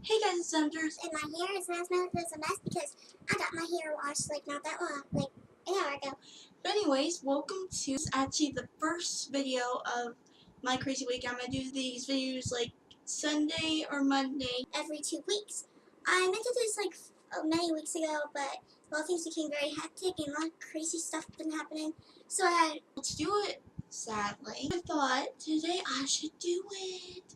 Hey guys, it's Enders. And my hair is a mess because I got my hair washed like not that long, like an hour ago. But anyways, welcome to actually the first video of my crazy week. I'm gonna do these videos like Sunday or Monday. Every 2 weeks. I meant to do this like many weeks ago, but well, things became very hectic and a lot of crazy stuff been happening. So I had To do it, sadly. I thought today I should do it.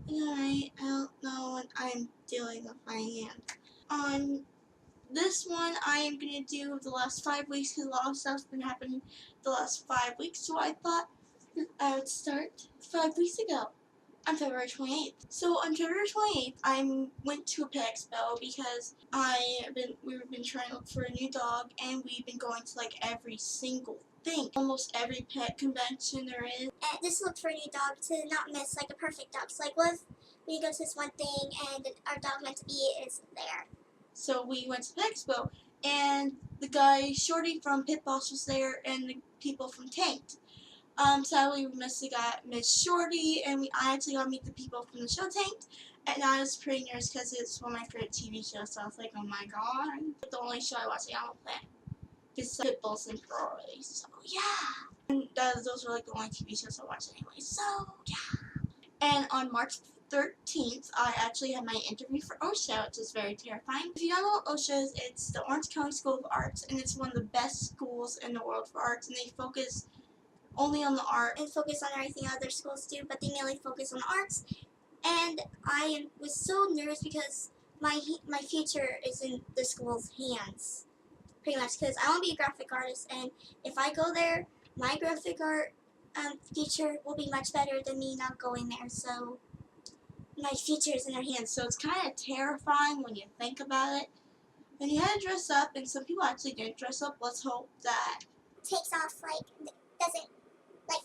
And I don't know what I'm doing with my hand. On this one, I am gonna do the last 5 weeks because a lot of stuff's been happening the last 5 weeks. So I thought I would start 5 weeks ago. On February 28th. So on February 28th, I went to a pet expo because we've been trying to look for a new dog, and we've been going to like every single thing, almost every pet convention there is. and just looked for a new dog to not miss like a perfect dog. So like, what if we go to this one thing and our dog meant to be is there? So we went to the pet expo, and the guy Shorty from Pit Boss was there, and the people from Tanked. Sadly, we missed Miss Shorty, and I actually got to meet the people from the show Tanked, and I was pretty nervous because it's one of my favorite TV shows, so I was like, oh my god. It's the only show I watch Animal Planet, besides Pitbulls and Ferraris, so yeah. And those were like the only TV shows I watched anyway, so yeah. And on March 13th, I actually had my interview for OSHA, which is very terrifying. If you don't know what OSHA is, it's the Orange County School of Arts, and it's one of the best schools in the world for arts, and they focus only on the art and focus on everything other schools do, but they mainly focus on the arts. And I was so nervous because my future is in the school's hands, pretty much. Because I want to be a graphic artist, and if I go there, my graphic art future will be much better than me not going there. So my future is in their hands. So it's kind of terrifying when you think about it. And you had to dress up, and some people actually didn't dress up. Let's hope that takes off doesn't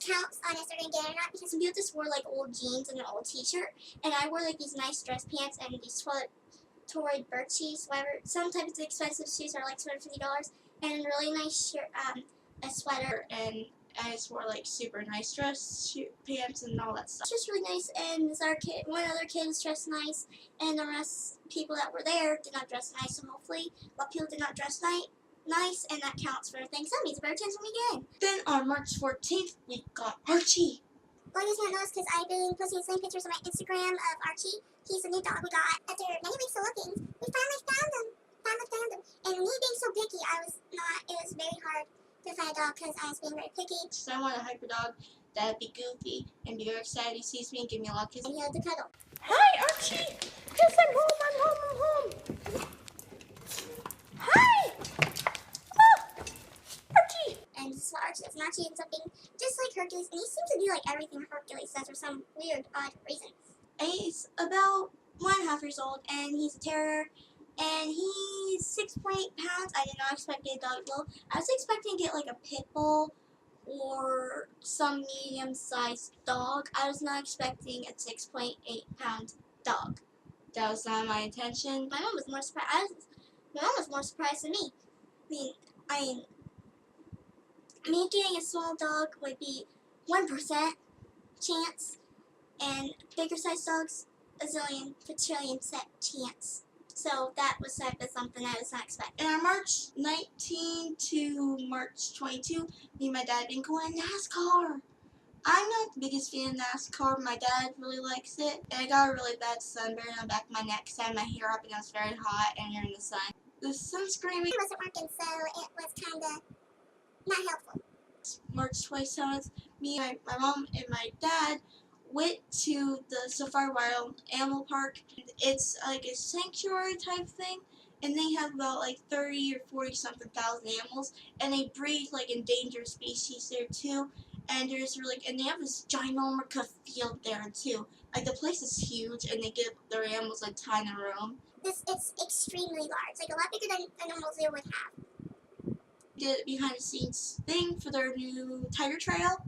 counts on if they're gonna get it or not, because some people just wore like old jeans and an old t-shirt, and I wore like these nice dress pants and these Tory Birchies, whatever. Sometimes the expensive shoes are like $250, and a really nice shirt, a sweater, and I just wore like super nice pants and all that stuff. It's just really nice. And this other kid, one other kid was dressed nice, and the rest people that were there did not dress nice. So hopefully, a lot of people did not dress nice, and that counts for things. That means a better chance when we get in. Then on March 14th, we got Archie. Well, you guys might notice because I've been posting the same pictures on my Instagram of Archie. He's a new dog we got. After many weeks of looking, we finally found him. And me being so picky, it was very hard to find a dog because I was being very picky. So I want a hyper dog that'd be goofy and be very excited he sees me and give me a lot of kisses. And he had to cuddle. Hi, Archie! Yes, I'm home. Hi! Oh! Archie! And this is what Archie does. And Archie ends up being just like Hercules, and he seems to do like everything Hercules does for some weird, odd reason. He's about 1.5 years old, and he's a terrier, and he's 6.8 pounds. I did not expect to get a dog low. I was expecting to get like a pit bull or some medium-sized dog. I was not expecting a 6.8 pound dog. That was not my intention. My mom was more surprised. My mom was more surprised than me. I mean, me getting a small dog would be 1% chance, and bigger sized dogs, a zillion, quadrillion set chance. So that was type of something I was not expecting. And on March 19 to March 22, me and my dad been going NASCAR. I'm not the biggest fan of NASCAR, but my dad really likes it. And I got a really bad sunburn on the back of my neck because I had my hair up and it was very hot and you're in the sun. The sunscreen It wasn't working, so it was kind of not helpful. March 27th, me, my mom, and my dad went to the Safari Wild Animal Park. It's like a sanctuary type thing, and they have about like 30 or 40 something thousand animals, and they breed like endangered species there too. And and they have this ginormous field there too. Like the place is huge, and they give their animals a ton of room. It's extremely large, like a lot bigger than a normal zoo would have. Did behind the scenes thing for their new tiger trail.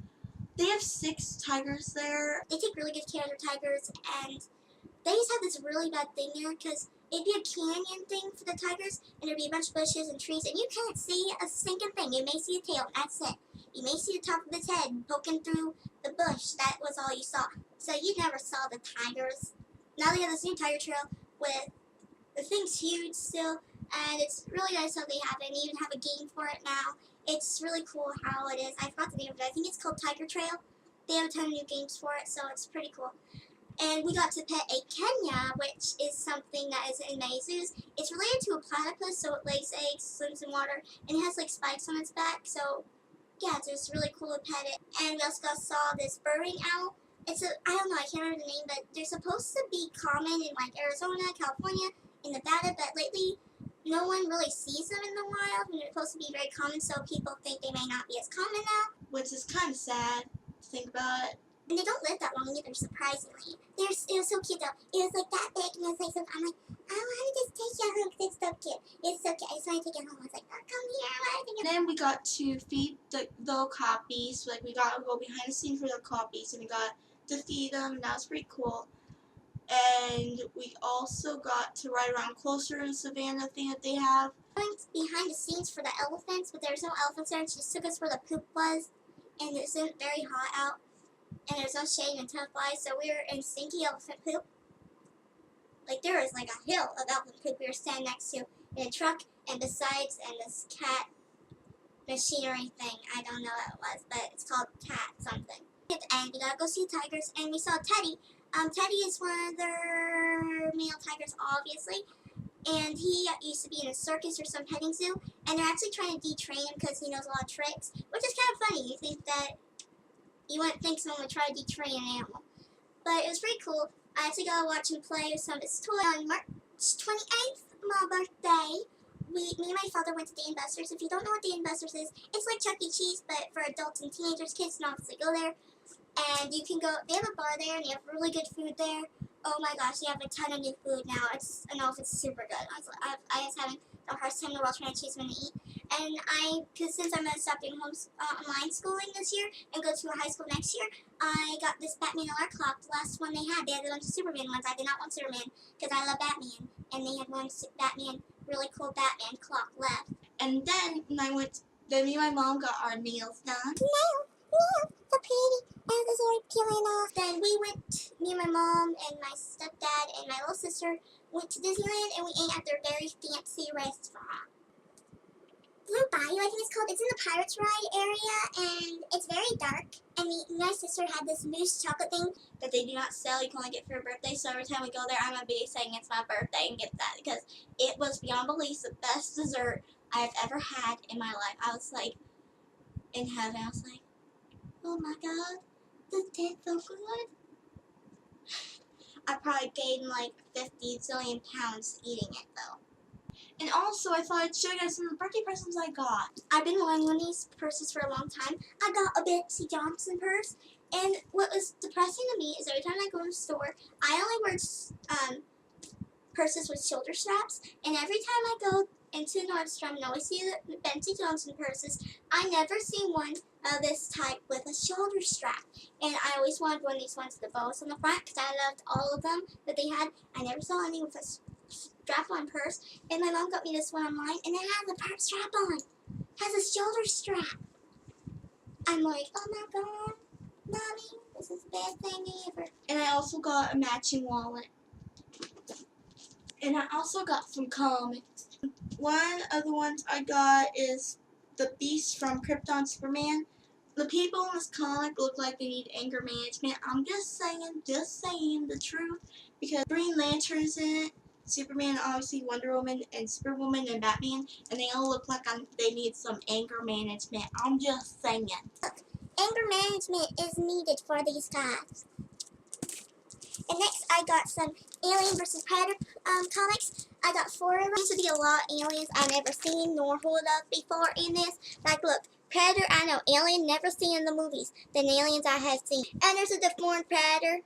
They have 6 tigers there. They take really good care of their tigers, and they just have this really bad thing there because it'd be a canyon thing for the tigers, and there'd be a bunch of bushes and trees, and you can't see a stinking thing. You may see a tail, and that's it. You may see the top of its head poking through the bush. That was all you saw. So you never saw the tigers. now they have this new Tiger Trail with the thing's huge still, and it's really nice how they have it. And they even have a game for it now. It's really cool how it is. I forgot the name of it. I think it's called Tiger Trail. They have a ton of new games for it, so it's pretty cool. And we got to pet a Kenya, which is something that is in many zoos. It's related to a platypus, so it lays eggs, swims in water, and it has like spikes on its back. So yeah, it's just really cool to pet it. And we also saw this burrowing owl. It's a, I don't know, I can't remember the name, but they're supposed to be common in like Arizona, California, in Nevada, but lately no one really sees them in the wild, and they're supposed to be very common, so people think they may not be as common now. Which is kind of sad to think about it. And they don't live that long either, surprisingly. It was so cute though. It was like that big, and it was like, so, I'm like, I want to just take you home because it's so cute. It's so cute. I just want to take you home. I was like, oh, come here. I want to take you home. Then we got to feed the little copies. Like, we got to go behind the scenes for the copies, and we got to feed them, and that was pretty cool. And we also got to ride around closer in the savannah thing that they have. Went behind the scenes for the elephants, but there was no elephants there, and she just took us where the poop was, and it wasn't very hot out, and there was no shade and tough flies, so we were in stinky elephant poop. Like, there was like a hill of elephant poop we were standing next to in a truck, and besides, and this cat machinery thing, I don't know what it was, but it's called cat something. At the end, we gotta go see the tigers, and we saw Teddy. Teddy is one of their male tigers, obviously, and he used to be in a circus or some petting zoo, and they're actually trying to detrain him because he knows a lot of tricks, which is kind of funny. You think that you wouldn't think someone would try to detrain an animal, but it was pretty cool. I actually got to watch him play with some of his toys. On March 28th, my birthday, me and my father went to Dave & Buster's. If you don't know what Dave & Buster's is, it's like Chuck E. Cheese, but for adults and teenagers. Kids can obviously go there. And you can go, they have a bar there, and they have really good food there. Oh my gosh, they have a ton of new food now. I don't know if it's super good. I was having the hardest time in the world trying to choose when to eat. And because since I'm going to stop doing online schooling this year and go to a high school next year, I got this Batman alarm clock, the last one they had. They had a bunch of Superman ones. I did not want Superman because I love Batman. And they had one Batman, really cool Batman clock left. And then then me and my mom got our nails done. Nails, so pretty. And this are peeling off. Then we went, me and my mom and my stepdad and my little sister went to Disneyland, and we ate at their very fancy restaurant. Blue Bayou, I think it's called. It's in the Pirates Ride area, and it's very dark. And me and my sister had this mousse chocolate thing that they do not sell. You can only get for your birthday. So every time we go there, I'm gonna be saying it's my birthday and get that because it was beyond belief the best dessert I've ever had in my life. I was like in heaven. I was like, oh my God, this tastes so good. I probably gained like 50 zillion pounds eating it though. And also, I thought I'd show you guys some of the birthday presents I got. I've been wanting one of these purses for a long time. I got a Betsy Johnson purse, and what was depressing to me is every time I go to the store, I only wear purses with shoulder straps, and every time I go into Nordstrom and always see the Betsy Johnson purses, I never see one of this type with a shoulder strap. And I always wanted one of these ones with the bows on the front because I loved all of them that they had. I never saw any with a strap-on purse, and my mom got me this one online, and it has a purse strap-on. Has a shoulder strap. I'm like, oh my God, Mommy, this is the best thing ever. And I also got a matching wallet. And I also got some comics. One of the ones I got is the Beast from Krypton Superman. The people in this comic look like they need anger management. I'm just saying the truth. Because Green Lantern's in it, Superman, obviously Wonder Woman, and Superwoman, and Batman, and they all look like they need some anger management. I'm just saying. Anger management is needed for these guys. And next, I got some Alien vs. Predator comics. I got 4 of them. Seems to be a lot of aliens I've never seen nor heard of before in this. Like, look, Predator, I know. Alien, never seen in the movies. Then aliens I have seen. And there's a deformed Predator.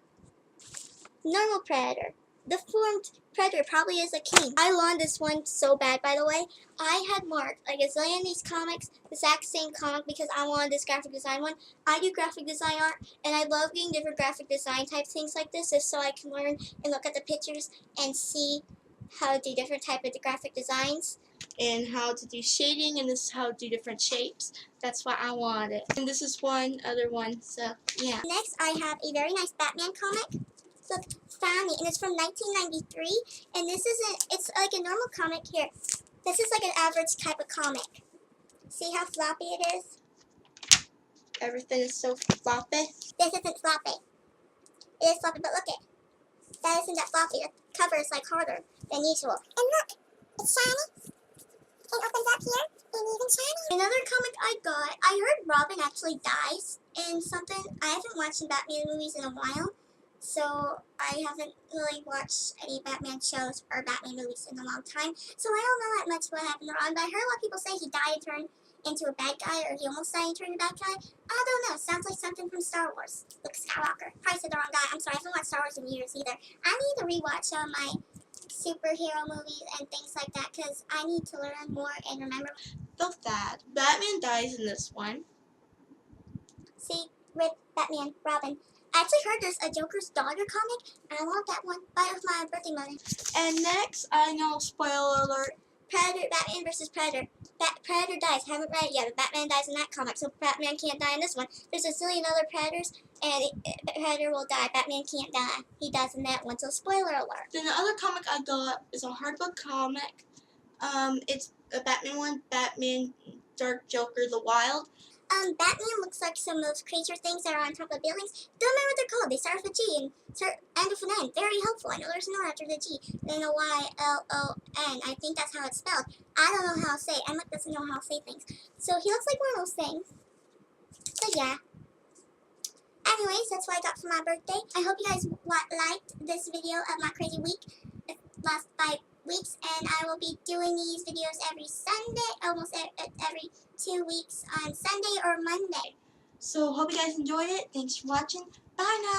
Normal Predator. Deformed Predator probably is a king. I learned this one so bad, by the way. I had marked a gazillion of these comics, the exact same comic, because I wanted this graphic design one. I do graphic design art, and I love getting different graphic design type things like this, just so I can learn and look at the pictures and see how to do different type of graphic designs. And how to do shading, and this is how to do different shapes. That's why I wanted it. And this is one other one, so yeah. Next, I have a very nice Batman comic. Look, Fanny, and it's from 1993. And this isn't, it's like a normal comic here. This is like an average type of comic. See how floppy it is? Everything is so floppy. This isn't floppy. It is floppy, but look it. That isn't that floppy. The cover is like harder than usual. And look, it's shiny. It opens up here, and even shiny. Another comic I got, I heard Robin actually dies in something. I haven't watched some Batman movies in a while, so I haven't really watched any Batman shows or Batman movies in a long time. So I don't know that much what happened to Robin, but I heard a lot of people say he died and turned into a bad guy, or he almost died and turned into a bad guy. I don't know. Sounds like something from Star Wars. Luke Skywalker. Probably said the wrong guy. I'm sorry, I haven't watched Star Wars in years either. I need to rewatch my superhero movies and things like that because I need to learn more and remember. So sad. Batman dies in this one. See, with Batman, Robin. I actually heard there's a Joker's daughter comic, and I want that one. Buy it with my birthday money. And next, I know, spoiler alert, Predator, Batman versus Predator. Predator dies. Haven't read it yet, but Batman dies in that comic, so Batman can't die in this one. There's a zillion other Predators, and Predator will die. Batman can't die. He dies in that one, so spoiler alert. Then the other comic I got is a hardbook comic. It's a Batman one, Batman Dark Joker the Wild. Batman looks like some of those creature things that are on top of buildings. Don't remember what they're called. They start with a G and end with an N. Very helpful. I know there's an R after the G. Then a Y-L-O-N. I think that's how it's spelled. I don't know how to say it. Emma doesn't know how to say things. So he looks like one of those things. So yeah. Anyways, that's what I got for my birthday. I hope you guys liked this video of my crazy week. The last 5 weeks, and I will be doing these videos every Sunday, almost every 2 weeks on Sunday or Monday. So hope you guys enjoyed it. Thanks for watching. Bye now.